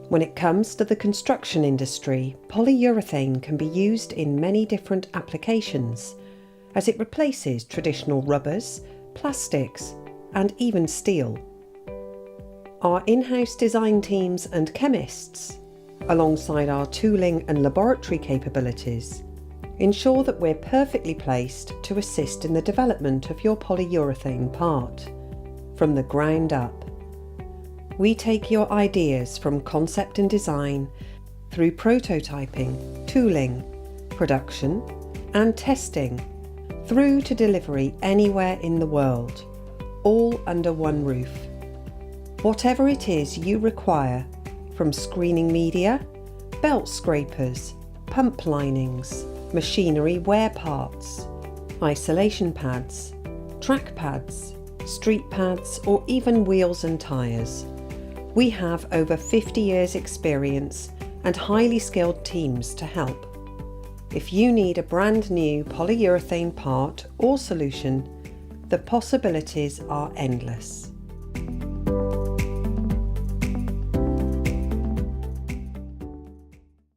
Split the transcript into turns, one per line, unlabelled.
When it comes to the construction industry, polyurethane can be used in many different applications, as it replaces traditional rubbers, plastics, and even steel. Our in-house design teams and chemists, alongside our tooling and laboratory capabilities, ensure that we're perfectly placed to assist in the development of your polyurethane part, from the ground up. We take your ideas from concept and design through prototyping, tooling, production, and testing, through to delivery anywhere in the world, all under one roof. Whatever it is you require, from screening media, belt scrapers, pump linings, machinery wear parts, isolation pads, track pads, street pads, or even wheels and tyres. We have over 50 years experience and highly skilled teams to help. If you need a brand new polyurethane part or solution, the possibilities are endless.